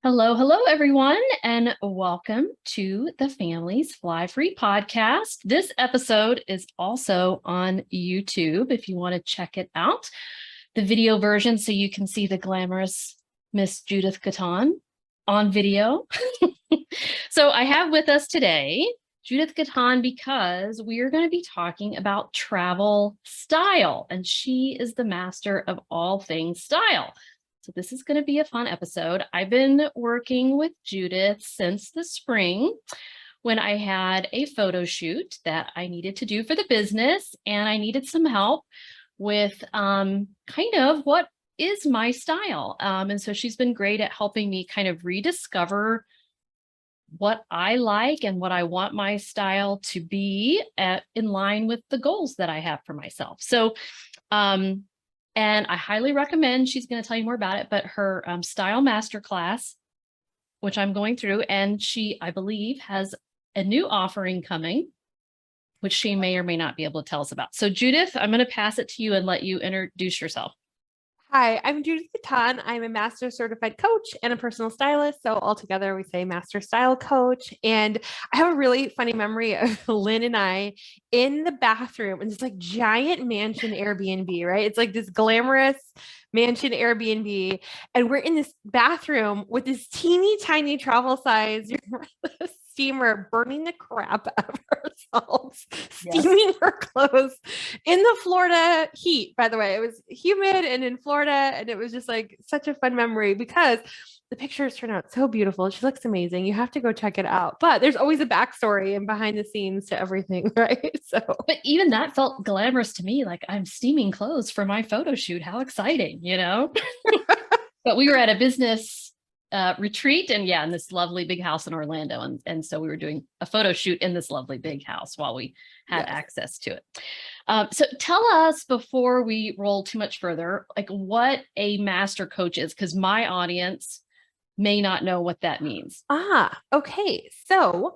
Hello, hello, everyone, and welcome to the Family's Flyfree podcast. This episode is also on YouTube if you want to check it out, the video version, so you can see the glamorous Miss Judith Gaton on video. So I have with us today Judith Gaton because we are going to be talking about travel style, and she is the master of all things style. So this is going to be a fun episode. I've been working with Judith since the spring when I had a photo shoot that I needed to do for the business, and I needed some help with kind of what is my style. And so she's been great at helping me kind of rediscover what I like and what I want my style to be in line with the goals that I have for myself. So, and I highly recommend, she's going to tell you more about it, but her style masterclass, which I'm going through, and she, I believe, has a new offering coming, which she may or may not be able to tell us about. So Judith, I'm going to pass it to you and let you introduce yourself. Hi, I'm Judith Gaton. I'm a master certified coach and a personal stylist. So altogether we say master style coach. And I have a really funny memory of Lynn and I in the bathroom in this like giant mansion Airbnb, right? It's like this glamorous mansion Airbnb. And we're in this bathroom with this teeny tiny travel size steamer burning the crap out of ourselves, steaming our clothes in the Florida heat. By the way, it was humid and in Florida, and it was just like such a fun memory because the pictures turn out so beautiful. She looks amazing. You have to go check it out. But there's always a backstory and behind the scenes to everything, right? So, but even that felt glamorous to me. Like, I'm steaming clothes for my photo shoot. How exciting, you know? But we were at a business retreat, and in this lovely big house in Orlando. And so we were doing a photo shoot in this lovely big house while we had access to it. So tell us, before we roll too much further, like what a master coach is, because my audience may not know what that means. Okay. So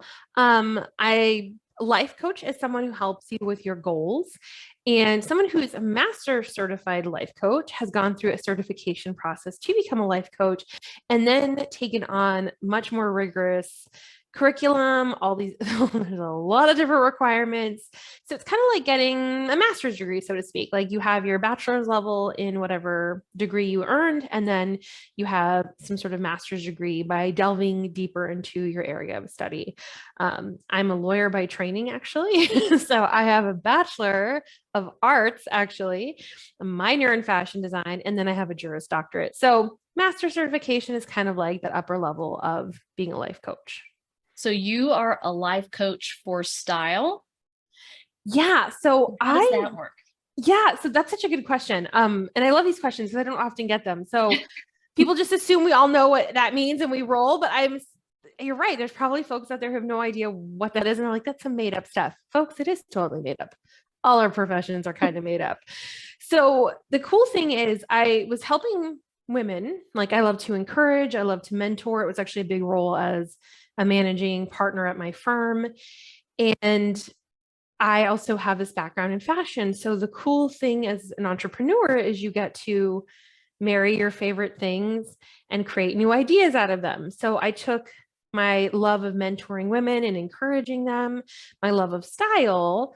life coach is someone who helps you with your goals. And someone who's a master certified life coach has gone through a certification process to become a life coach and then taken on much more rigorous curriculum, all these, there's a lot of different requirements. So it's kind of like getting a master's degree, so to speak. Like you have your bachelor's level in whatever degree you earned, and then you have some sort of master's degree by delving deeper into your area of study. I'm a lawyer by training, actually. So I have a bachelor of arts, actually, a minor in fashion design, and then I have a Juris Doctorate. So master certification is kind of like that upper level of being a life coach. So you are a life coach for style? Yeah. So how does that work? Yeah. So that's such a good question. And I love these questions because I don't often get them. So people just assume we all know what that means and we roll, but you're right. There's probably folks out there who have no idea what that is. And they're like, that's some made up stuff. Folks, it is totally made up. All our professions are kind of made up. So the cool thing is I was helping women. Like I love to encourage, I love to mentor. It was actually a big role as a managing partner at my firm. And I also have this background in fashion. So the cool thing as an entrepreneur is you get to marry your favorite things and create new ideas out of them. So I took my love of mentoring women and encouraging them, my love of style,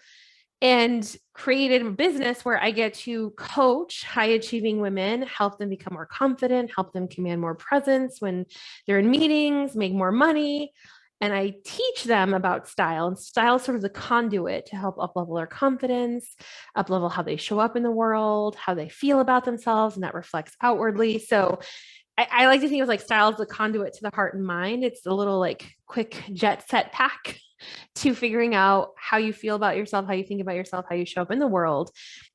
and created a business where I get to coach high achieving women, help them become more confident, help them command more presence when they're in meetings, make more money. And I teach them about style, and style is sort of the conduit to help up-level their confidence, up-level how they show up in the world, how they feel about themselves, and that reflects outwardly. So I like to think of like style as the conduit to the heart and mind. It's a little like quick jet set pack to figuring out how you feel about yourself, how you think about yourself, how you show up in the world.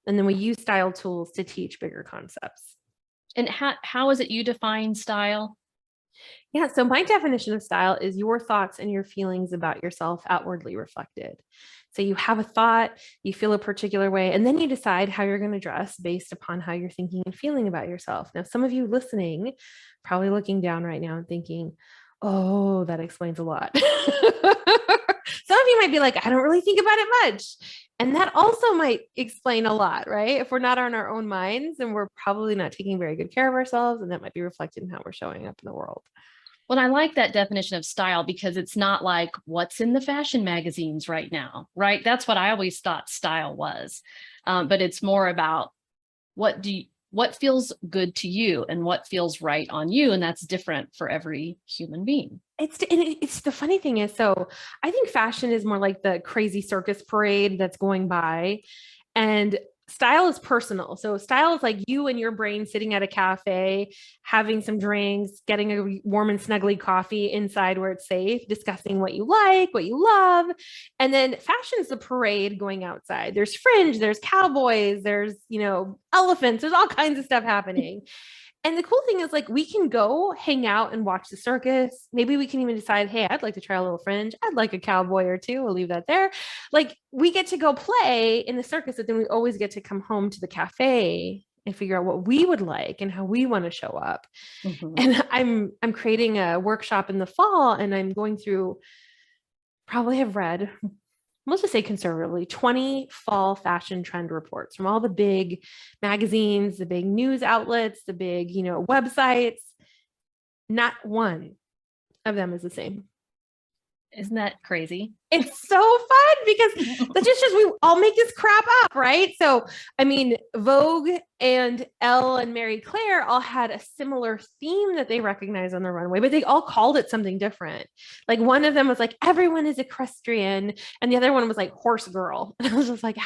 And then we use style tools to teach bigger concepts. And how is it you define style? Yeah, so my definition of style is your thoughts and your feelings about yourself outwardly reflected. So you have a thought, you feel a particular way, and then you decide how you're going to dress based upon how you're thinking and feeling about yourself. Now, some of you listening, probably looking down right now and thinking, oh, that explains a lot. Some of you might be like, I don't really think about it much. And that also might explain a lot, right? If we're not on our own minds, then we're probably not taking very good care of ourselves, and that might be reflected in how we're showing up in the world. Well, I like that definition of style because it's not like what's in the fashion magazines right now, right? That's what I always thought style was. But it's more about what feels good to you and what feels right on you. And that's different for every human being. It's the funny thing is, so I think fashion is more like the crazy circus parade that's going by, and style is personal. So style is like you and your brain sitting at a cafe, having some drinks, getting a warm and snuggly coffee inside where it's safe, discussing what you like, what you love. And then fashion's the parade going outside. There's fringe, there's cowboys, there's, elephants, there's all kinds of stuff happening. And the cool thing is, like, we can go hang out and watch the circus. Maybe we can even decide, hey, I'd like to try a little fringe. I'd like a cowboy or two. We'll leave that there. Like, we get to go play in the circus, but then we always get to come home to the cafe and figure out what we would like and how we want to show up. Mm-hmm. And I'm creating a workshop in the fall, and I'm going through, probably have read, let's just say conservatively, 20 fall fashion trend reports from all the big magazines, the big news outlets, the big, websites. Not one of them is the same. Isn't that crazy? It's so fun because that's just we all make this crap up, right? So, I mean, Vogue and Elle and Mary Claire all had a similar theme that they recognized on the runway, but they all called it something different. Like, one of them was like, everyone is equestrian, and the other one was like horse girl. And I was just like,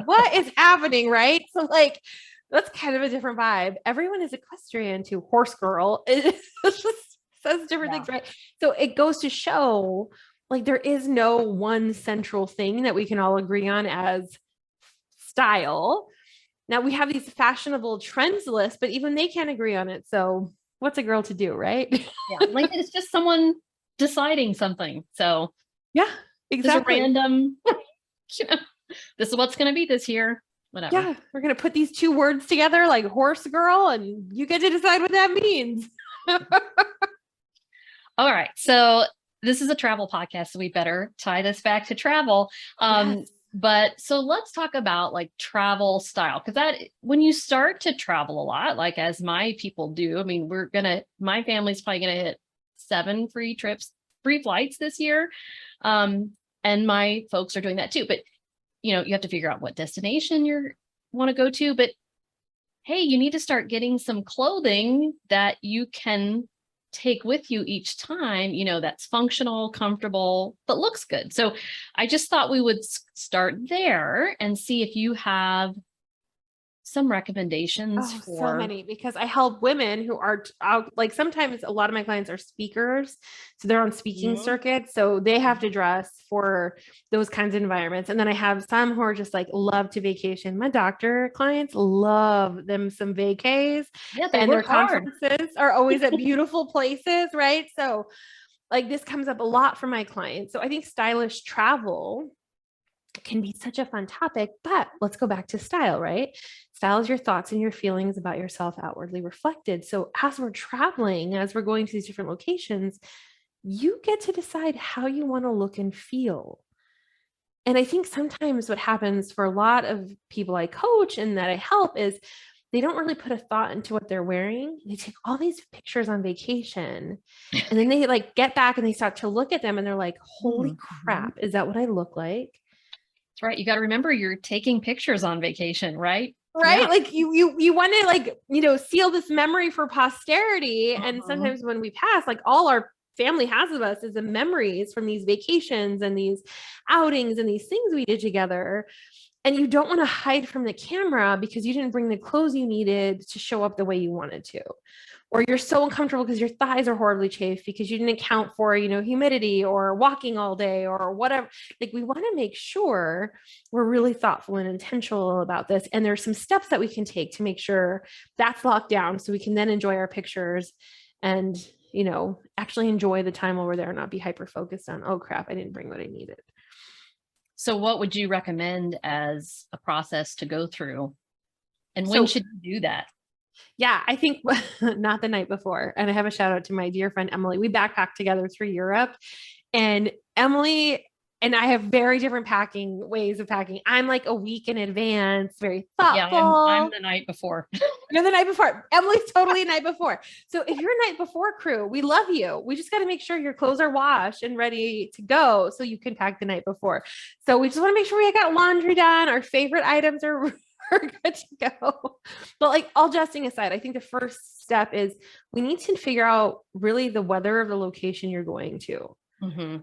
what is happening, right? So, like, that's kind of a different vibe. Everyone is equestrian to horse girl. It just says different things, right? So it goes to show, like, there is no one central thing that we can all agree on as style. Now we have these fashionable trends lists, but even they can't agree on it. So what's a girl to do, right? Yeah, like, it's just someone deciding something. So yeah, exactly. Random, this is what's going to be this year. Whatever. Yeah, we're going to put these two words together, like horse girl, and you get to decide what that means. All right. So this is a travel podcast, so we better tie this back to travel. Yes. But so let's talk about, like, travel style, because that when you start to travel a lot, like as my people do, I mean, my family's probably going to hit 7 free flights this year. And my folks are doing that too. But, you have to figure out what destination you want to go to. But hey, you need to start getting some clothing that you can take with you each time, that's functional, comfortable, but looks good. So I just thought we would start there and see if you have some recommendations for so many, because I help women who are out. Like, sometimes a lot of my clients are speakers, so they're on speaking circuits, so they have to dress for those kinds of environments. And then I have some who are just like love to vacation. My doctor clients love them some vacays. Yeah, and their conferences are always at beautiful places, right? So, like, this comes up a lot for my clients. So I think stylish travel can be such a fun topic, but let's go back to style, right? Style is your thoughts and your feelings about yourself outwardly reflected. So as we're traveling, as we're going to these different locations, you get to decide how you want to look and feel. And I think sometimes what happens for a lot of people I coach and that I help is they don't really put a thought into what they're wearing. They take all these pictures on vacation, and then they like get back and they start to look at them and they're like, holy crap, is that what I look like? That's right. You got to remember, you're taking pictures on vacation, right? Right. Yeah. Like you want to, like, seal this memory for posterity. And sometimes when we pass, like, all our family has of us is the memories from these vacations and these outings and these things we did together. And you don't want to hide from the camera because you didn't bring the clothes you needed to show up the way you wanted to. Or you're so uncomfortable because your thighs are horribly chafed because you didn't account for, humidity or walking all day or whatever. Like, we want to make sure we're really thoughtful and intentional about this. And there's some steps that we can take to make sure that's locked down so we can then enjoy our pictures and, actually enjoy the time while we're there and not be hyper-focused on, oh crap, I didn't bring what I needed. So what would you recommend as a process to go through? And when should you do that? Yeah, I think not the night before. And I have a shout out to my dear friend, Emily. We backpacked together through Europe, and Emily and I have very different ways of packing. I'm like a week in advance, very thoughtful. Yeah, I'm the night before. You're the night before. Emily's totally a night before. So if you're a night before crew, we love you. We just got to make sure your clothes are washed and ready to go so you can pack the night before. So we just want to make sure we got laundry done. Our favorite items are good to go. But like all jesting aside, I think the first step is we need to figure out really the weather of the location you're going to. Mm-hmm.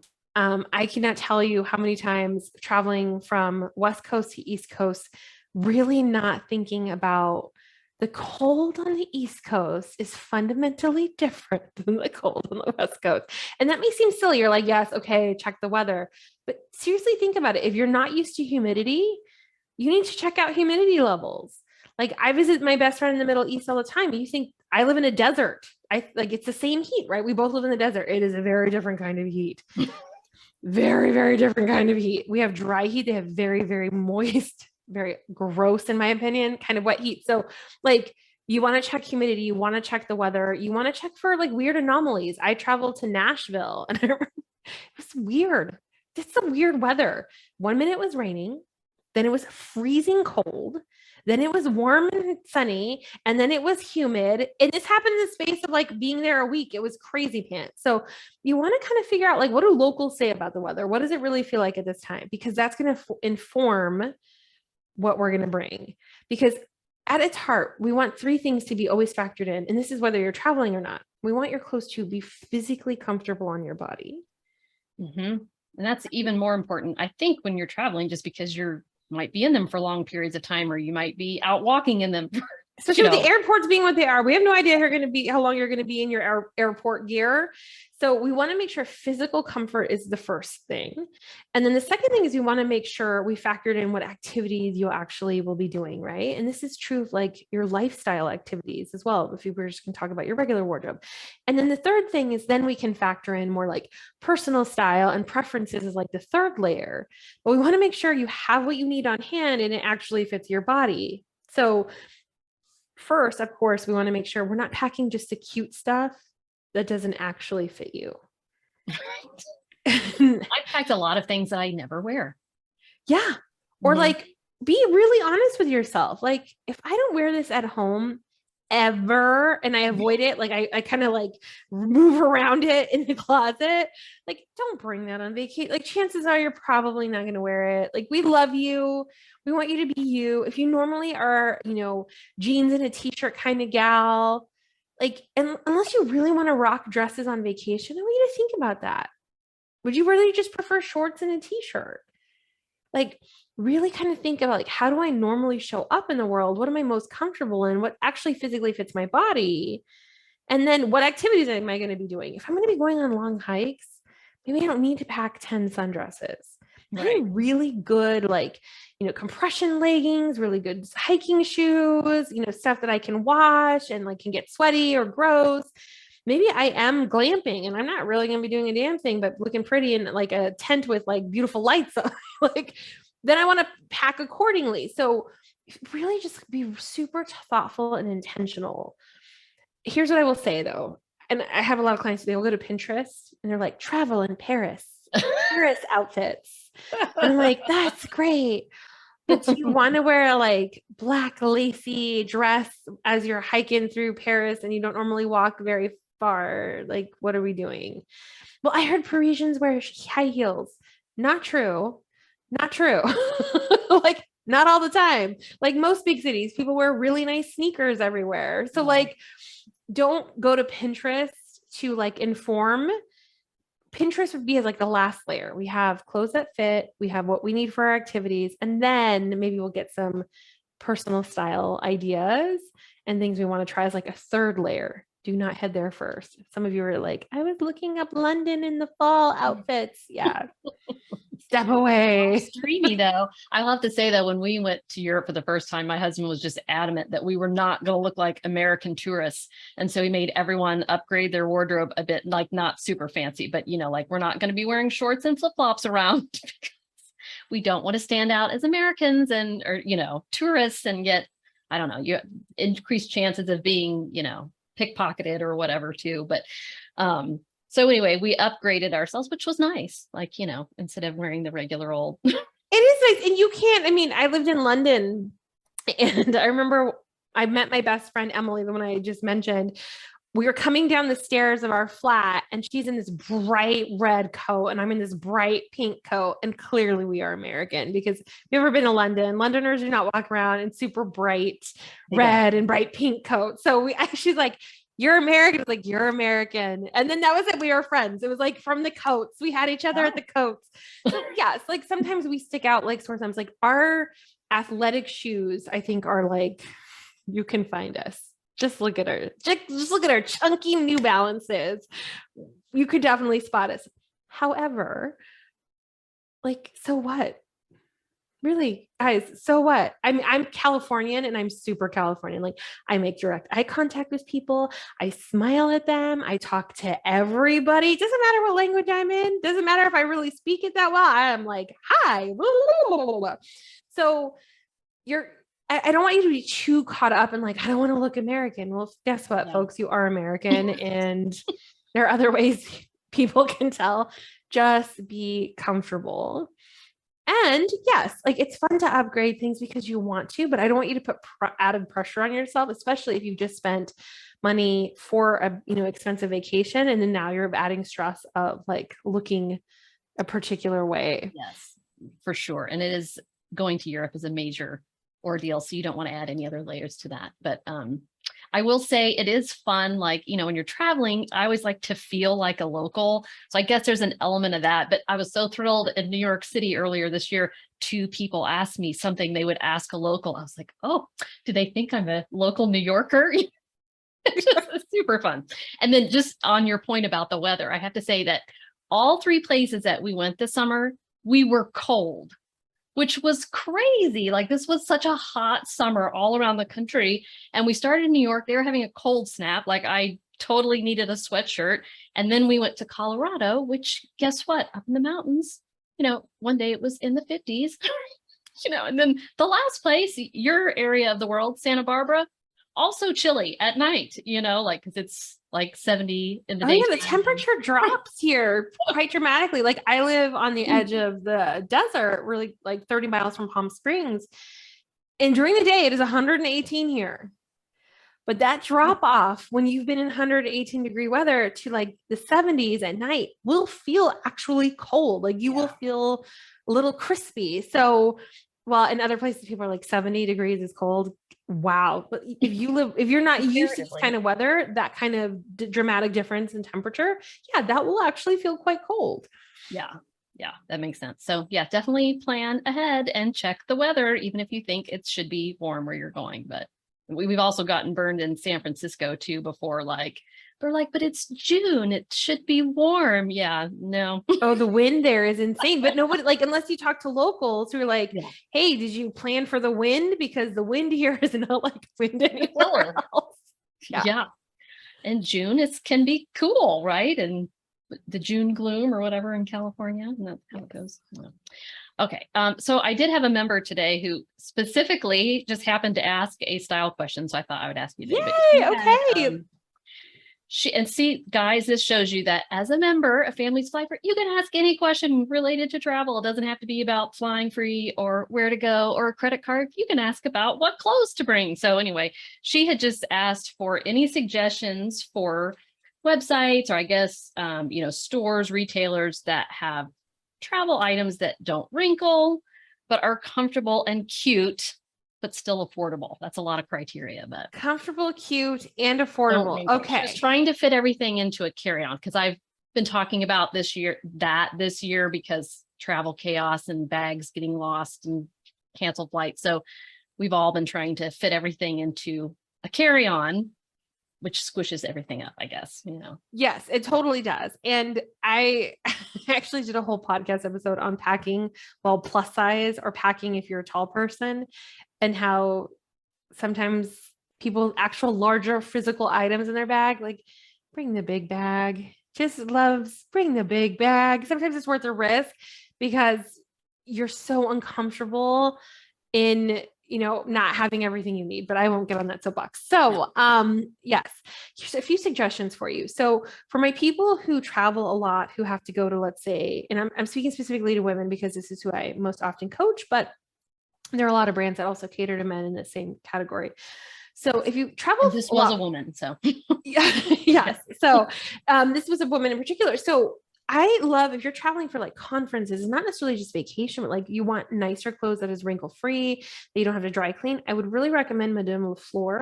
I cannot tell you how many times traveling from West Coast to East Coast, really not thinking about the cold on the East Coast is fundamentally different than the cold on the West Coast. And that may seem silly. You're like, yes, okay, check the weather. But seriously, think about it. If you're not used to humidity, you need to check out humidity levels. Like I visit my best friend in the Middle East all the time. You think I live in a desert. It's the same heat, right? We both live in the desert. It is a very different kind of heat. Very, very different kind of heat. We have dry heat. They have very, very moist, very gross, in my opinion, kind of wet heat. So like you want to check humidity, you want to check the weather, you want to check for like weird anomalies. I traveled to Nashville and I remember it was weird. It's some weird weather. 1 minute it was raining, then it was freezing cold. Then it was warm and sunny, and then it was humid. And this happened in the space of like being there a week. It was crazy pants. So you want to kind of figure out like, what do locals say about the weather? What does it really feel like at this time? Because that's going to inform what we're going to bring. Because at its heart, we want three things to be always factored in. And this is whether you're traveling or not. We want your clothes to be physically comfortable on your body. Mm-hmm. And that's even more important, I think, when you're traveling, just because you're might be in them for long periods of time, or you might be out walking in them. Especially with the airports being what they are. We have no idea how long you're going to be in your airport gear. So we want to make sure physical comfort is the first thing. And then the second thing is we want to make sure we factored in what activities you actually will be doing, right? And this is true of like your lifestyle activities as well. If you were just going to talk about your regular wardrobe. And then the third thing is then we can factor in more like personal style and preferences is like the third layer. But we want to make sure you have what you need on hand and it actually fits your body. So first, of course, we want to make sure we're not packing just the cute stuff that doesn't actually fit you. I've packed a lot of things that I never wear. Yeah. Or like, be really honest with yourself. Like, if I don't wear this at home ever and I avoid it, like I kind of like move around it in the closet, like don't bring that on vacation. Like chances are you're probably not going to wear it. Like we love you. We want you to be you. If you normally are, jeans and a t-shirt kind of gal, like, and unless you really want to rock dresses on vacation, I want you to think about that. Would you really just prefer shorts and a t-shirt? Like really kind of think about like, how do I normally show up in the world? What am I most comfortable in? What actually physically fits my body? And then what activities am I going to be doing? If I'm going to be going on long hikes, maybe I don't need to pack 10 sundresses. Right. Really good, like, compression leggings, really good hiking shoes, stuff that I can wash and like can get sweaty or gross. Maybe I am glamping and I'm not really going to be doing a damn thing, but looking pretty in like a tent with like beautiful lights. Like, then I want to pack accordingly. So really just be super thoughtful and intentional. Here's what I will say though. And I have a lot of clients, they will go to Pinterest and they're like, travel in Paris, Paris outfits. And I'm like, that's great. But do you want to wear a like black lacy dress as you're hiking through Paris and you don't normally walk very far? Like, what are we doing? Well, I heard Parisians wear high heels. Not true. Not true. Like, not all the time. Like most big cities, people wear really nice sneakers everywhere. So like, don't go to Pinterest to like inform. Pinterest would be as like the last layer. We have clothes that fit, we have what we need for our activities, and then maybe we'll get some personal style ideas and things we want to try as like a third layer. Do not head there first. Some of you are like, I was looking up London in the fall outfits. Yeah. Step away. Streamy though. I love to say that when we went to Europe for the first time, my husband was just adamant that we were not going to look like American tourists. And so he made everyone upgrade their wardrobe a bit, like not super fancy, but like we're not going to be wearing shorts and flip-flops around because we don't want to stand out as Americans or tourists and get, I don't know, you increased chances of being, pickpocketed or whatever too. But, so anyway, we upgraded ourselves, which was nice. Like, instead of wearing the regular old. It is nice. And you can't, I lived in London and I remember I met my best friend, Emily, the one I just mentioned. We were coming down the stairs of our flat and she's in this bright red coat and I'm in this bright pink coat. And clearly we are American because if you've ever been to London, Londoners do not walk around in super bright red and bright pink coats. So she's like, you're American. Like, you're American. And then that was it. We were friends. It was like from the coats. We had each other at the coats. So yes, like sometimes we stick out like sore thumbs. Like our athletic shoes, I think are like, you can find us. Just look at our chunky New Balances. You could definitely spot us. However, like, so what? Really, guys, so what? I'm Californian and I'm super Californian. Like I make direct eye contact with people. I smile at them. I talk to everybody. It doesn't matter what language I'm in. Doesn't matter if I really speak it that well. I'm like, hi. So I don't want you to be too caught up in like, I don't want to look American. Well, guess what, folks? You are American and there are other ways people can tell. Just be comfortable. And yes, like it's fun to upgrade things because you want to, but I don't want you to put added pressure on yourself, especially if you've just spent money for a, expensive vacation. And then now you're adding stress of like looking a particular way. Yes, for sure. And it is, going to Europe is a major ordeal. So you don't want to add any other layers to that. But I will say it is fun. Like, when you're traveling, I always like to feel like a local. So I guess there's an element of that, but I was so thrilled in New York City earlier this year. 2 people asked me something they would ask a local. I was like, oh, do they think I'm a local New Yorker? It's just super fun. And then just on your point about the weather, I have to say that all 3 places that we went this summer, we were cold, which was crazy. Like this was such a hot summer all around the country. And we started in New York, they were having a cold snap. Like I totally needed a sweatshirt. And then we went to Colorado, which guess what? Up in the mountains, one day it was in the 50s, and then the last place, your area of the world, Santa Barbara, also chilly at night, like, cause it's like 70 in the day. Yeah, the temperature drops here quite dramatically. Like I live on the edge of the desert, really like 30 miles from Palm Springs. And during the day, it is 118 here. But that drop off when you've been in 118-degree weather to like the 70s at night will feel actually cold. Like you will feel a little crispy. So while in other places people are like 70 degrees is cold. Wow. But if you're not used to this kind of weather, that kind of dramatic difference in temperature, that will actually feel quite cold. Yeah, that makes sense. So yeah, definitely plan ahead and check the weather, even if you think it should be warm where you're going. But we've also gotten burned in San Francisco too before, like, they're like, but it's June, it should be warm. Yeah, no. Oh, the wind there is insane. But nobody, like, unless you talk to locals who are like, hey, did you plan for the wind? Because the wind here is not like wind anywhere else. Yeah. And June can be cool, right? And the June gloom or whatever in California. And that's how it goes. Okay. So I did have a member today who specifically just happened to ask a style question. So I thought I would ask you. Yay, okay. See, guys, this shows you that as a member of Families Flyfree, you can ask any question related to travel. It doesn't have to be about flying free or where to go or a credit card. You can ask about what clothes to bring. So anyway, she had just asked for any suggestions for websites or I guess, stores, retailers that have travel items that don't wrinkle, but are comfortable and cute, but still affordable. That's a lot of criteria, but comfortable, cute, and affordable. Okay. Just trying to fit everything into a carry-on because I've been talking about this year because travel chaos and bags getting lost and canceled flights. So we've all been trying to fit everything into a carry-on, which squishes everything up, I guess, Yes, it totally does. And I actually did a whole podcast episode on packing while plus size or packing if you're a tall person, and how sometimes people actual larger physical items in their bag, like bring the big bag, bring the big bag. Sometimes it's worth the risk because you're so uncomfortable in not having everything you need, but I won't get on that soapbox. So, yes, here's a few suggestions for you. So for my people who travel a lot, who have to go to, let's say, and I'm speaking specifically to women because this is who I most often coach, but there are a lot of brands that also cater to men in the same category. So if you travel, And this was a woman. So yeah, yes. So this was a woman in particular. So I love if you're traveling for like conferences, not necessarily just vacation, but like you want nicer clothes that is wrinkle free, that you don't have to dry clean. I would really recommend Madame Lafleur.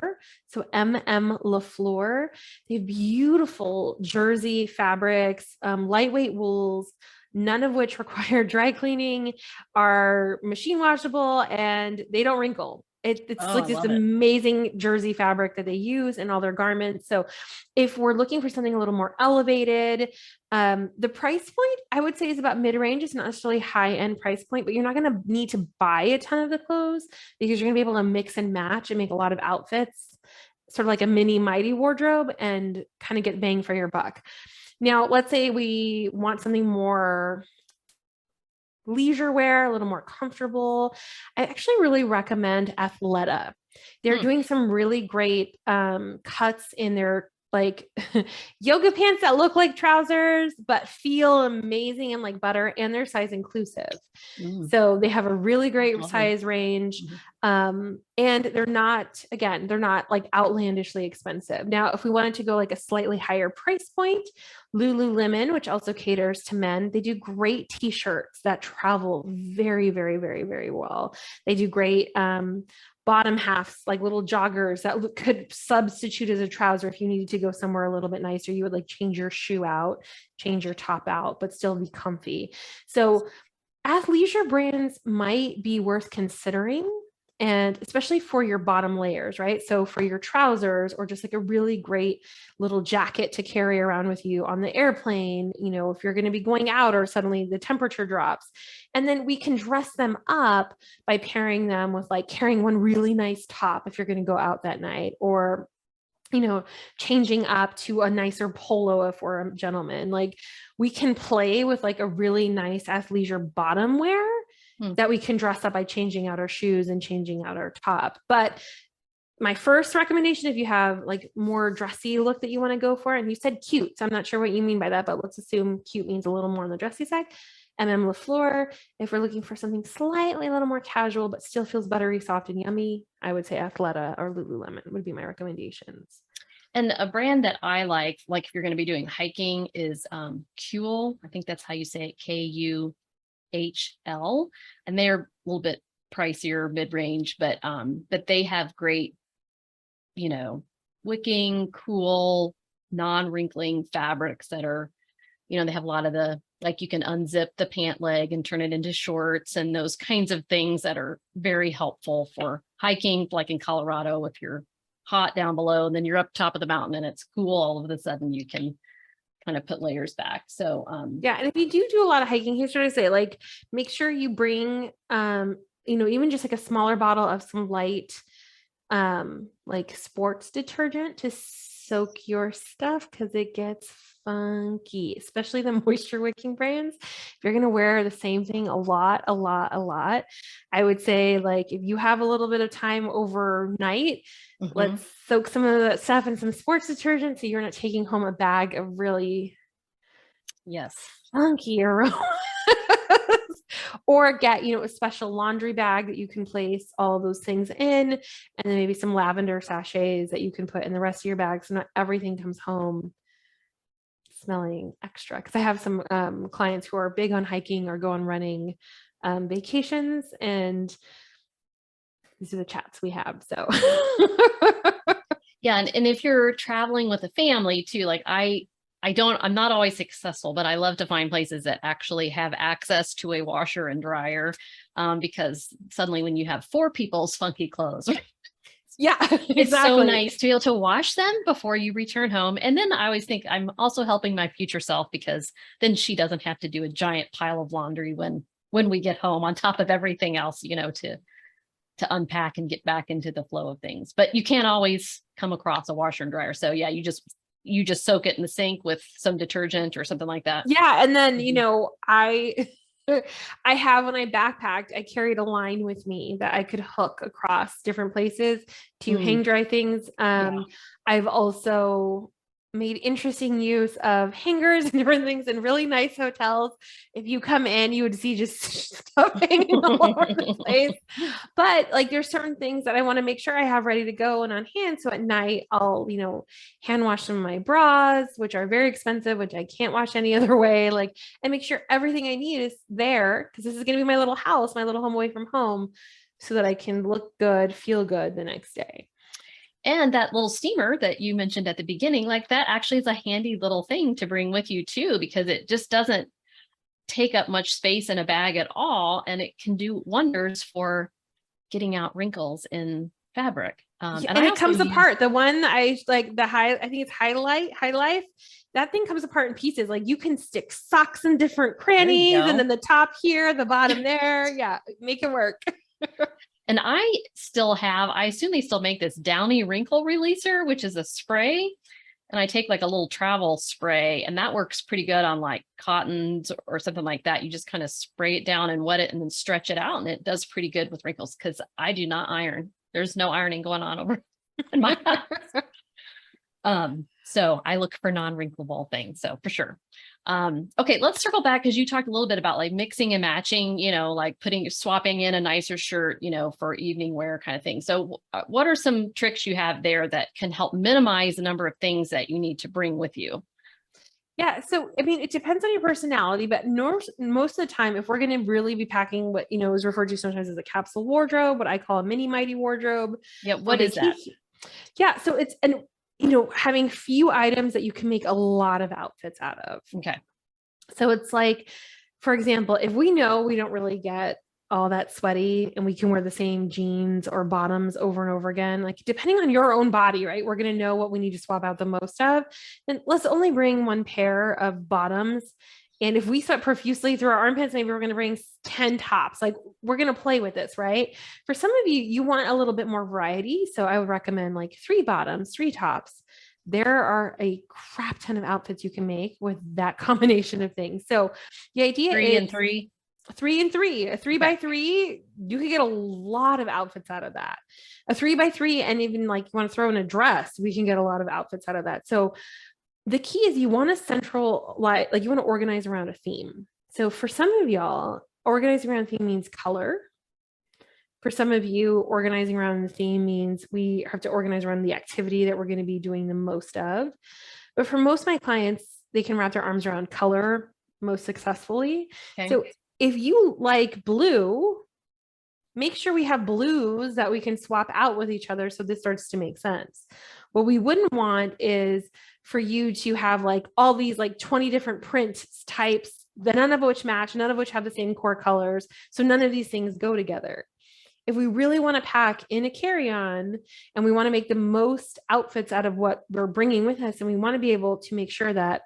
So MM Lafleur. They have beautiful jersey fabrics, lightweight wools, none of which require dry cleaning, are machine washable, and they don't wrinkle. It's like this amazing jersey fabric that they use in all their garments. So if we're looking for something a little more elevated, the price point I would say is about mid-range. It's not necessarily high-end price point, but you're not going to need to buy a ton of the clothes because you're going to be able to mix and match and make a lot of outfits, sort of like a mini mighty wardrobe, and kind of get bang for your buck. Now, let's say we want something more leisure wear, a little more comfortable. I actually really recommend Athleta. They're doing some really great cuts in their like yoga pants that look like trousers, but feel amazing and like butter, and they're size inclusive. So they have a really great size range. And they're not, again, they're not like outlandishly expensive. Now, if we wanted to go like a slightly higher price point, Lululemon, which also caters to men, they do great t-shirts that travel very, very, very, very well. They do great bottom halves, like little joggers that could substitute as a trouser if you needed to go somewhere a little bit nicer. You would like change your shoe out, change your top out, but still be comfy. So athleisure brands might be worth considering, and especially for your bottom layers, right? So for your trousers, or just like a really great little jacket to carry around with you on the airplane, you know, if you're going to be going out or suddenly the temperature drops. And then we can dress them up by pairing them with like carrying one really nice top if you're going to go out that night, or you know, changing up to a nicer polo if we're a gentleman. Like we can play with like a really nice athleisure bottom wear that we can dress up by changing out our shoes and changing out our top. But my first recommendation, if you have like more dressy look that you want to go for, and you said cute, so I'm not sure what you mean by that, but let's assume cute means a little more on the dressy side. MM Lafleur. If we're looking for something slightly a little more casual, but still feels buttery, soft, and yummy, I would say Athleta or Lululemon would be my recommendations. And a brand that I like if you're going to be doing hiking, is Kuhl. I think that's how you say it, Kuhl. And they're a little bit pricier, mid-range, but they have great, you know, wicking, cool, non-wrinkling fabrics that are, you know, they have a lot of the, like you can unzip the pant leg and turn it into shorts and those kinds of things that are very helpful for hiking, like in Colorado, if you're hot down below and then you're up top of the mountain and it's cool, all of a sudden you can kind of put layers back. So yeah, and if you do a lot of hiking, here's what I say, like make sure you bring you know, even just like a smaller bottle of some light like sports detergent to soak your stuff, because it gets funky, especially the moisture wicking brands. If you're going to wear the same thing a lot, I would say, like, if you have a little bit of time overnight, let's soak some of that stuff in some sports detergent, so you're not taking home a bag of really funky aromas. Or get, you know, a special laundry bag that you can place all those things in, and then maybe some lavender sachets that you can put in the rest of your bag, so not everything comes home smelling extra. Because I have some clients who are big on hiking or go on running vacations, and these are the chats we have. So yeah, and if you're traveling with a family too, like I'm not always successful, but I love to find places that actually have access to a washer and dryer, because suddenly when you have 4 people's funky clothes, yeah, exactly. It's so nice to be able to wash them before you return home. And then I always think I'm also helping my future self, because then she doesn't have to do a giant pile of laundry when we get home, on top of everything else, you know, to unpack and get back into the flow of things. But you can't always come across a washer and dryer. So yeah, you just soak it in the sink with some detergent or something like that. Yeah. And then, you know, I have, when I backpacked, I carried a line with me that I could hook across different places to hang dry things. I've also made interesting use of hangers and different things in really nice hotels. If you come in, you would see just stuff hanging all over the place. But like there's certain things that I want to make sure I have ready to go and on hand. So at night, I'll, hand wash some of my bras, which are very expensive, which I can't wash any other way. Like, and make sure everything I need is there because this is going to be my little house, my little home away from home, so that I can look good, feel good the next day. And that little steamer that you mentioned at the beginning, like that actually is a handy little thing to bring with you too, because it just doesn't take up much space in a bag at all. And it can do wonders for getting out wrinkles in fabric. And it comes apart. The one I like, I think it's High Life. That thing comes apart in pieces. Like you can stick socks in different crannies and then the top here, the bottom there. Yeah. Make it work. And I assume they still make this Downy wrinkle releaser, which is a spray. And I take like a little travel spray, and that works pretty good on like cottons or something like that. You just kind of spray it down and wet it and then stretch it out. And it does pretty good with wrinkles because I do not iron. There's no ironing going on over in my house. So I look for non-wrinkleable things. So for sure. Okay, let's circle back because you talked a little bit about like mixing and matching, like swapping in a nicer shirt, for evening wear kind of thing. So what are some tricks you have there that can help minimize the number of things that you need to bring with you? Yeah. So, I mean, it depends on your personality, but most of the time, if we're going to really be packing what, is referred to sometimes as a capsule wardrobe, what I call a mini mighty wardrobe. Yeah. What is that? Yeah. So it's, having few items that you can make a lot of outfits out of. Okay. So it's like, for example, if we know we don't really get all that sweaty and we can wear the same jeans or bottoms over and over again, like depending on your own body, right? We're going to know what we need to swap out the most of. Then let's only bring one pair of bottoms. And if we sweat profusely through our armpits, maybe we're going to bring 10 tops. Like we're going to play with this, right? For some of you, you want a little bit more variety. So I would recommend like 3 bottoms, 3 tops. There are a crap ton of outfits you can make with that combination of things. So the idea is 3 and 3. 3 and 3, a 3x3, you could get a lot of outfits out of that. A 3x3, and even like you want to throw in a dress, we can get a lot of outfits out of that. So the key is you want to like you want to organize around a theme. So for some of y'all, organizing around a theme means color. For some of you, organizing around the theme means we have to organize around the activity that we're going to be doing the most of. But for most of my clients, they can wrap their arms around color most successfully. Okay. So if you like blue, make sure we have blues that we can swap out with each other so this starts to make sense. What we wouldn't want is for you to have like all these like 20 different print types, none of which match, none of which have the same core colors. So none of these things go together. If we really want to pack in a carry-on and we want to make the most outfits out of what we're bringing with us, and we want to be able to make sure that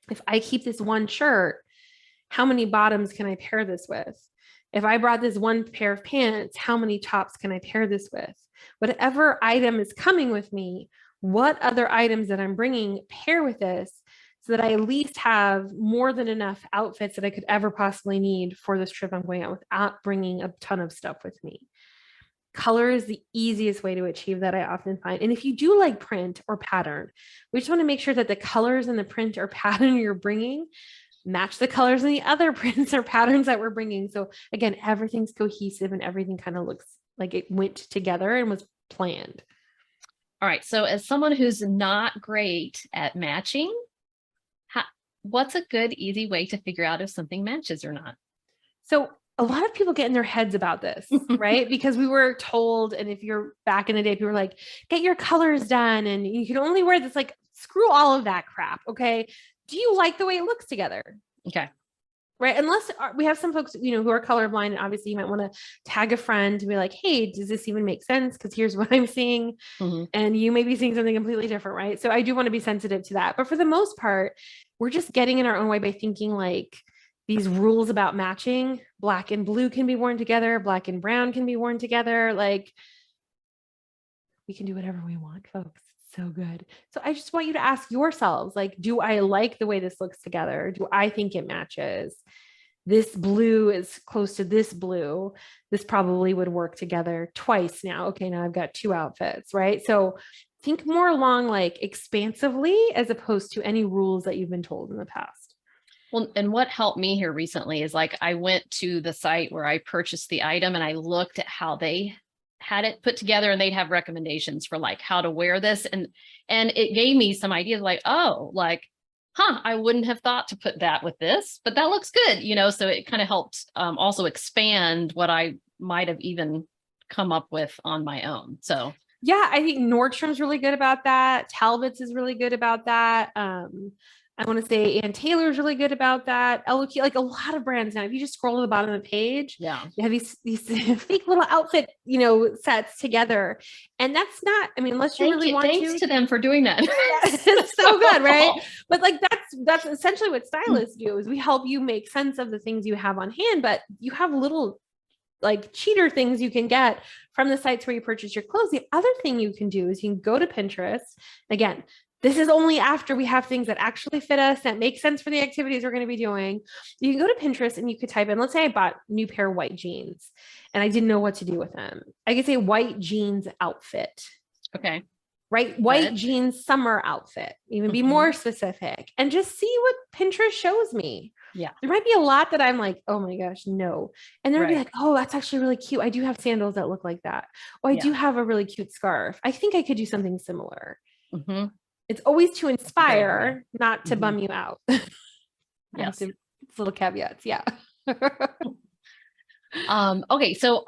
if I keep this one shirt, how many bottoms can I pair this with? If I brought this one pair of pants, how many tops can I pair this with? Whatever item is coming with me, what other items that I'm bringing pair with this so that I at least have more than enough outfits that I could ever possibly need for this trip I'm going out without bringing a ton of stuff with me. Color is the easiest way to achieve that, I often find. And if you do like print or pattern, we just want to make sure that the colors in the print or pattern you're bringing match the colors in the other prints or patterns that we're bringing. So again, everything's cohesive and everything kind of looks like it went together and was planned. All right. So as someone who's not great at matching, what's a good, easy way to figure out if something matches or not? So a lot of people get in their heads about this, right? Because we were told, and if you're back in the day, people were like, get your colors done and you can only wear this, like, screw all of that crap. Okay. Do you like the way it looks together? Okay. Right. Unless we have some folks, who are colorblind, and obviously you might want to tag a friend to be like, hey, does this even make sense? Because here's what I'm seeing. Mm-hmm. And you may be seeing something completely different. Right. So I do want to be sensitive to that. But for the most part, we're just getting in our own way by thinking like these rules about matching. Black and blue can be worn together. Black and brown can be worn together. Like, we can do whatever we want, folks. So good. So I just want you to ask yourselves, like, do I like the way this looks together? Do I think it matches? This blue is close to this blue. This probably would work together twice now. Okay, now I've got 2 outfits, right? So think more along like expansively as opposed to any rules that you've been told in the past. Well, and what helped me here recently is like I went to the site where I purchased the item and I looked at how they had it put together, and they'd have recommendations for like how to wear this. And it gave me some ideas like, oh, like, I wouldn't have thought to put that with this, but that looks good, so it kind of helped also expand what I might have even come up with on my own. So yeah, I think Nordstrom's really good about that. Talbot's is really good about that. I want to say Ann Taylor's really good about that. LOQ, like a lot of brands now. If you just scroll to the bottom of the page, yeah, you have these fake little outfit, sets together. And that's not, I mean, unless you really want to. Thanks to them for doing that. It's so good, right? But like that's essentially what stylists do, is we help you make sense of the things you have on hand, but you have little like cheater things you can get from the sites where you purchase your clothes. The other thing you can do is you can go to Pinterest. Again, this is only after we have things that actually fit us, that make sense for the activities we're going to be doing. You can go to Pinterest and you could type in, let's say I bought a new pair of white jeans and I didn't know what to do with them. I could say white jeans outfit. Okay. Right? White jeans summer outfit, even be more specific, and just see what Pinterest shows me. Yeah. There might be a lot that I'm like, oh my gosh, no. And then I'd be like, oh, that's actually really cute. I do have sandals that look like that. Oh, I do have a really cute scarf. I think I could do something similar. Mm-hmm. It's always to inspire, not to bum you out. Yes. Little caveats. Yeah. Okay. So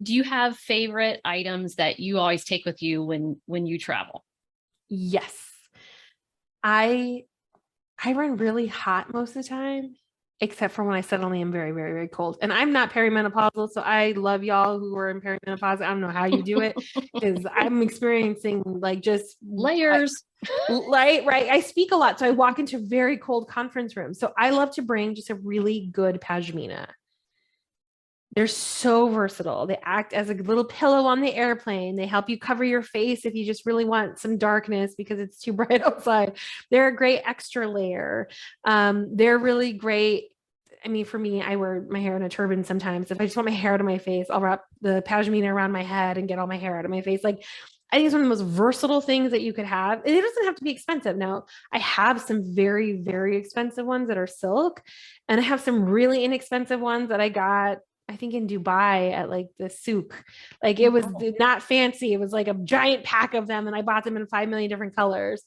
do you have favorite items that you always take with you when you travel? Yes. I run really hot most of the time, except for when I suddenly am very, very, very cold. And I'm not perimenopausal, so I love y'all who are in perimenopause. I don't know how you do it, because I'm experiencing like just layers. Right. I speak a lot, so I walk into very cold conference rooms. So I love to bring just a really good pashmina. They're so versatile. They act as a little pillow on the airplane. They help you cover your face if you just really want some darkness because it's too bright outside. They're a great extra layer. They're really great. I mean, for me, I wear my hair in a turban sometimes. If I just want my hair out of my face, I'll wrap the pashmina around my head and get all my hair out of my face. Like, I think it's one of the most versatile things that you could have. And it doesn't have to be expensive. Now, I have some very, very expensive ones that are silk, and I have some really inexpensive ones that I got, I think, in Dubai at like the souk. Like, it was not fancy. It was like a giant pack of them, and I bought them in 5 million different colors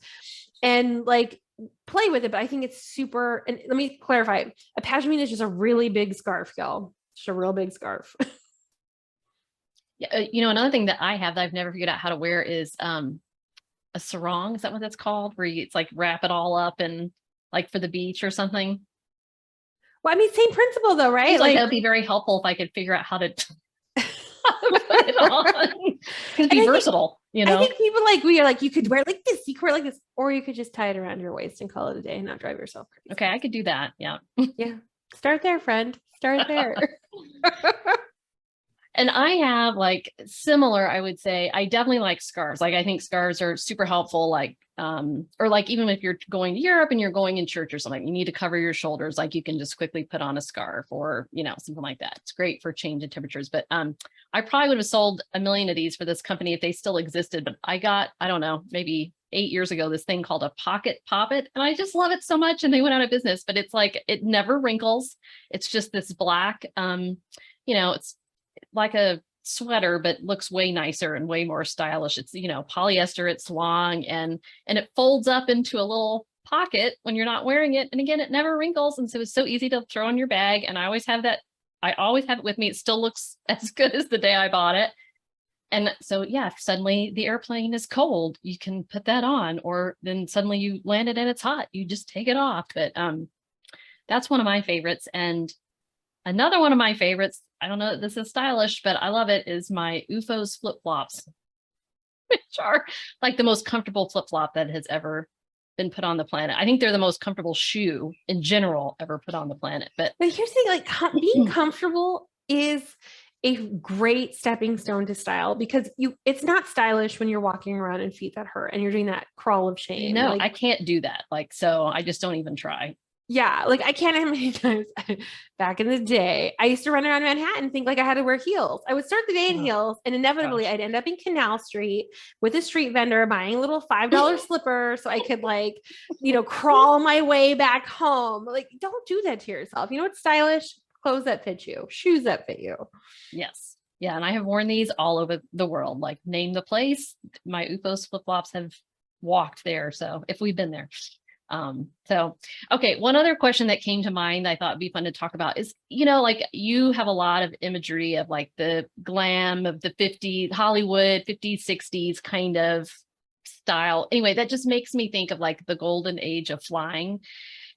and like play with it. But I think it's super. And let me clarify: a pashmina is just a really big scarf, y'all. Just a real big scarf. Yeah, another thing that I have that I've never figured out how to wear is a sarong. Is that what that's called? Where it's like wrap it all up and like for the beach or something. Well, I mean, same principle though, right? Like that would be very helpful if I could figure out how to put it on. Could be versatile, I think people like, we are like, you could wear it like this, you could wear it like this, or you could just tie it around your waist and call it a day and not drive yourself crazy. Okay, I could do that. Yeah. Yeah. Start there, friend. Start there. And I have like similar, I would say, I definitely like scarves. Like, I think scarves are super helpful. Like, or like, even if you're going to Europe and you're going in church or something, you need to cover your shoulders. Like, you can just quickly put on a scarf or, something like that. It's great for change in temperatures. But I probably would have sold 1 million of these for this company if they still existed. But I got, I don't know, maybe 8 years ago, this thing called a pocket poppet. And I just love it so much. And they went out of business, but it's like, it never wrinkles. It's just this black, it's like a sweater, but looks way nicer and way more stylish. It's, polyester, it's long, and it folds up into a little pocket when you're not wearing it. And again, it never wrinkles. And so it's so easy to throw in your bag. And I always have it with me. It still looks as good as the day I bought it. And so, yeah, if suddenly the airplane is cold, you can put that on, or then suddenly you landed and it's hot, you just take it off. But that's one of my favorites. And another one of my favorites, I don't know if this is stylish, but I love it, is my UFOs flip-flops, which are like the most comfortable flip-flop that has ever been put on the planet. I think they're the most comfortable shoe in general ever put on the planet. But here's the thing, like, being comfortable is a great stepping stone to style, because it's not stylish when you're walking around in feet that hurt and you're doing that crawl of shame. No, I can't do that. Like, so I just don't even try. Yeah, like I can't how many times back in the day, I used to run around Manhattan and think like I had to wear heels. I would start the day in Oh, heels, and inevitably gosh. I'd end up in Canal Street with a street vendor buying little $5 slippers so I could like, crawl my way back home. Like, don't do that to yourself. You know what's stylish? Clothes that fit you, shoes that fit you. Yes. Yeah. And I have worn these all over the world, like name the place. My Upos flip-flops have walked there. So if we've been there. So, okay. One other question that came to mind I thought would be fun to talk about is, like you have a lot of imagery of like the glam of the 50s, Hollywood, 50s, 60s kind of style. Anyway, that just makes me think of like the golden age of flying.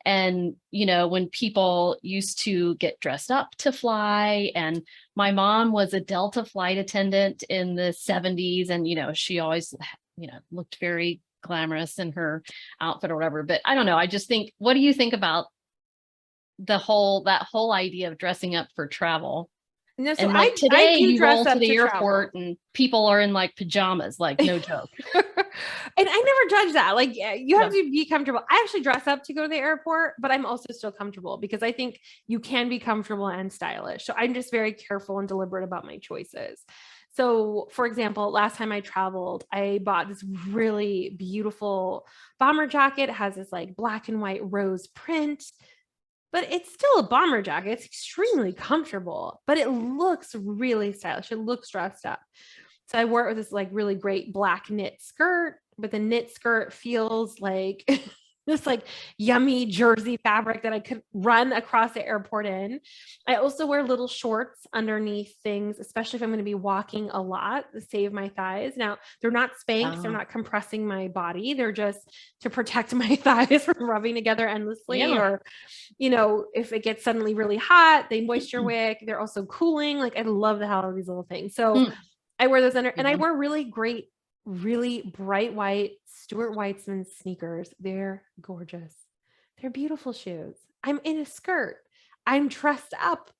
And, when people used to get dressed up to fly, and my mom was a Delta flight attendant in the 70s. And, she always, looked very glamorous in her outfit or whatever. But I don't know. I just think, what do you think about that whole idea of dressing up for travel? No, so And like I today do you dress roll to up the to travel. airport and people are in like pajamas, like no joke. And I never judge that. Like, yeah, you have Yeah. to be comfortable. I actually dress up to go to the airport, but I'm also still comfortable because I think you can be comfortable and stylish. So I'm just very careful and deliberate about my choices. So, for example, last time I traveled, I bought this really beautiful bomber jacket. It has this like black and white rose print, but it's still a bomber jacket. It's extremely comfortable, but it looks really stylish. It looks dressed up. So I wore it with this like really great black knit skirt, but the knit skirt feels like this like yummy jersey fabric that I could run across the airport in. I also wear little shorts underneath things, especially if I'm going to be walking a lot to save my thighs. Now, they're not Spanx, they're not compressing my body. They're just to protect my thighs from rubbing together endlessly, Yeah. or if it gets suddenly really hot, they moisture wick. They're also cooling. Like I love the hell out of these little things. So I wear those under, and I wear really great, really bright white Stuart Weitzman sneakers. They're gorgeous. They're beautiful shoes. I'm in a skirt. I'm dressed up,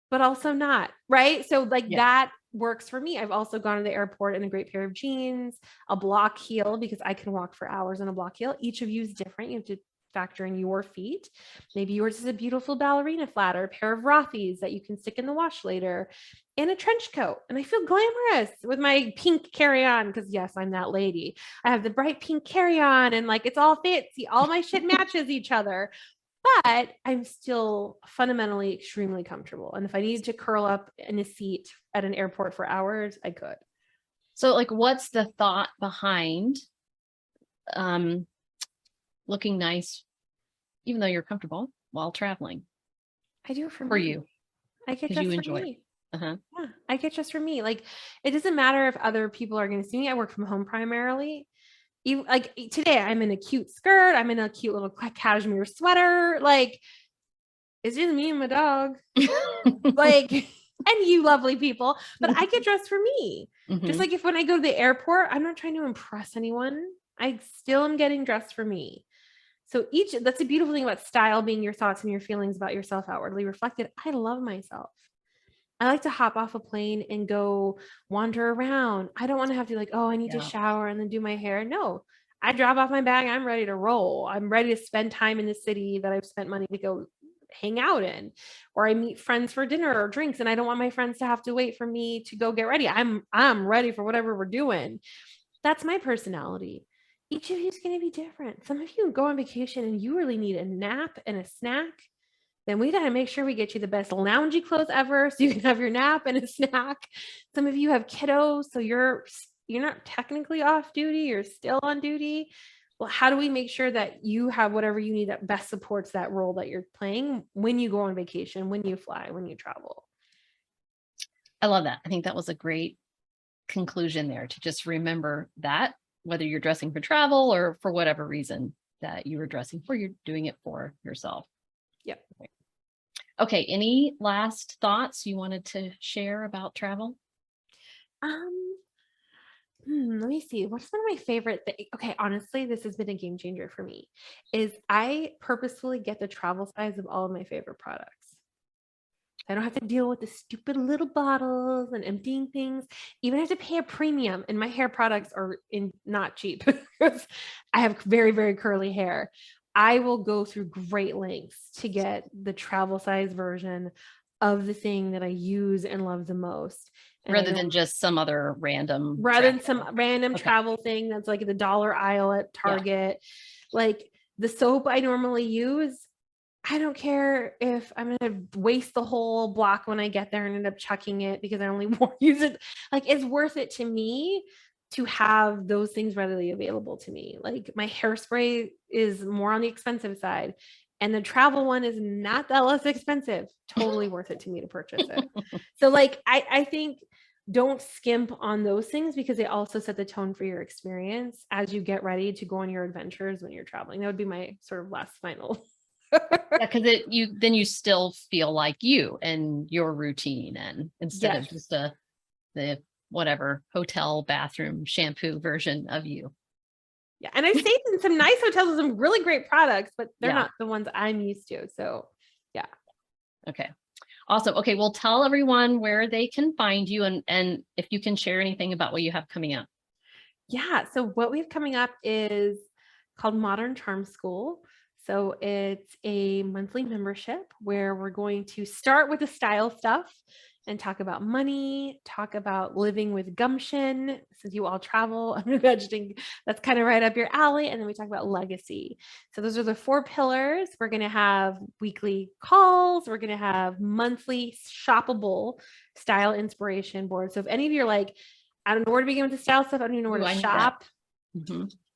but also not, right? So like Yeah. that works for me. I've also gone to the airport in a great pair of jeans, a block heel, because I can walk for hours in a block heel. Each of you is different. You have to factor in your feet. Maybe yours is a beautiful ballerina flat or a pair of Rothy's that you can stick in the wash later, and a trench coat. And I feel glamorous with my pink carry-on because yes, I'm that lady. I have the bright pink carry-on and like it's all fancy. All my shit matches each other. But I'm still fundamentally extremely comfortable. And if I needed to curl up in a seat at an airport for hours, I could. So like what's the thought behind looking nice even though you're comfortable while traveling? I do it for For me. you, I get because you dressed for enjoy it. me. Uh-huh. Yeah, I get dressed for me. Like it doesn't matter if other people are going to see me. I work from home primarily. Even like today, I'm in a cute skirt. I'm in a cute little cashmere sweater. Like it's just me and my dog. Like, and you lovely people, but I get dressed for me. Just like if when I go to the airport, I'm not trying to impress anyone. I still am getting dressed for me. So that's a beautiful thing about style being your thoughts and your feelings about yourself outwardly reflected. I love myself. I like to hop off a plane and go wander around. I don't want to have to like, oh, I need to Yeah. shower and then do my hair. No, I drop off my bag. I'm ready to roll. I'm ready to spend time in the city that I've spent money to go hang out in, or I meet friends for dinner or drinks. And I don't want my friends to have to wait for me to go get ready. I'm ready for whatever we're doing. That's my personality. Each of you is going to be different. Some of you go on vacation and you really need a nap and a snack. Then we got to make sure we get you the best loungy clothes ever so you can have your nap and a snack. Some of you have kiddos, so you're not technically off duty, you're still on duty. Well, how do we make sure that you have whatever you need that best supports that role that you're playing when you go on vacation, when you fly, when you travel? I love that. I think that was a great conclusion there, to just remember that whether you're dressing for travel or for whatever reason that you were dressing for, you're doing it for yourself. Yep. Okay. Any last thoughts you wanted to share about travel? Let me see. What's one of my favorite things? Okay, honestly, this has been a game changer for me. Is I purposefully get the travel size of all of my favorite products. I don't have to deal with the stupid little bottles and emptying things. Even have to pay a premium, and my hair products are not cheap because I have very, very curly hair. I will go through great lengths to get the travel size version of the thing that I use and love the most. And rather than just some other random travel thing that's like the dollar aisle at Target. Like the soap I normally use, I don't care if I'm going to waste the whole block when I get there and end up chucking it because I only use it. Like it's worth it to me to have those things readily available to me. Like my hairspray is more on the expensive side, and the travel one is not that less expensive. Totally worth it to me to purchase it. So like, I think don't skimp on those things because they also set the tone for your experience as you get ready to go on your adventures when you're traveling. That would be my sort of last final. Because you still feel like you and your routine, and instead of just the whatever hotel bathroom shampoo version of you. Yeah. And I've stayed in some nice hotels with some really great products, but they're not the ones I'm used to. So yeah. Okay. Awesome. Okay. Well, tell everyone where they can find you and if you can share anything about what you have coming up. Yeah. So what we have coming up is called Modern Charm School. So it's a monthly membership where we're going to start with the style stuff and talk about money, talk about living with gumption. Since you all travel, I'm imagining that's kind of right up your alley. And then we talk about legacy. So those are the 4 pillars. We're going to have weekly calls. We're going to have monthly shoppable style inspiration boards. So if any of you are like, I don't know where to begin with the style stuff, I don't even know where to shop.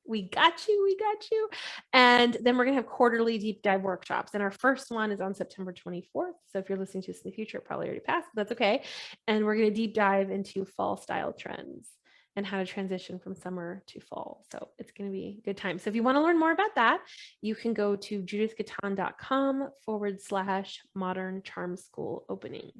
We got you. And then we're going to have quarterly deep dive workshops. And our first one is on September 24th. So if you're listening to this in the future, it probably already passed, but that's okay. And we're going to deep dive into fall style trends and how to transition from summer to fall. So it's going to be a good time. So if you want to learn more about that, you can go to judithgaton.com/modern charm school opening.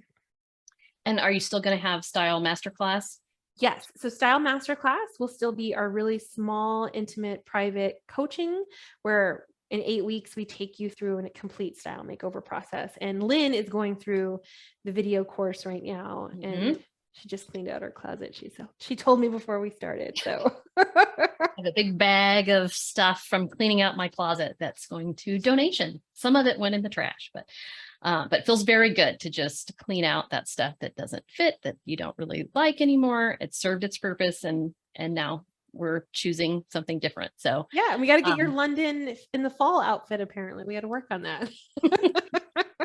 And are you still going to have style masterclass? Yes. So Style Masterclass will still be our really small, intimate, private coaching where in 8 weeks, we take you through a complete style makeover process. And Lynn is going through the video course right now. And she just cleaned out her closet. She told me before we started. So I have a big bag of stuff from cleaning out my closet that's going to donation. Some of it went in the trash, but it feels very good to just clean out that stuff that doesn't fit, that you don't really like anymore. It served its purpose, and now we're choosing something different. So yeah, and we got to get your London in the fall outfit. Apparently, we got to work on that.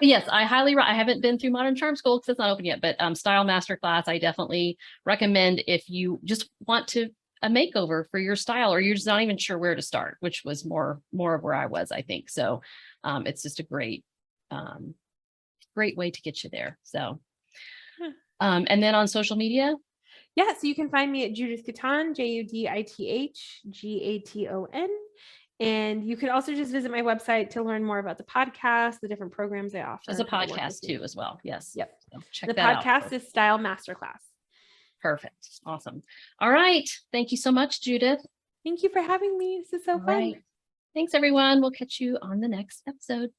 Yes, I haven't been through Modern Charm School because it's not open yet, but Style Masterclass, I definitely recommend if you just want a makeover for your style, or you're just not even sure where to start, which was more of where I was, I think. So it's just a great way to get you there. So, and then on social media. Yeah, so you can find me at Judith Gaton, JUDITHGATON. And you can also just visit my website to learn more about the podcast, the different programs I offer. There's a podcast too, as well. Yes. Yep. So check the that podcast out. is Style Masterclass. Perfect. Awesome. All right. Thank you so much, Judith. Thank you for having me. This is so fun. Right. Thanks, everyone. We'll catch you on the next episode.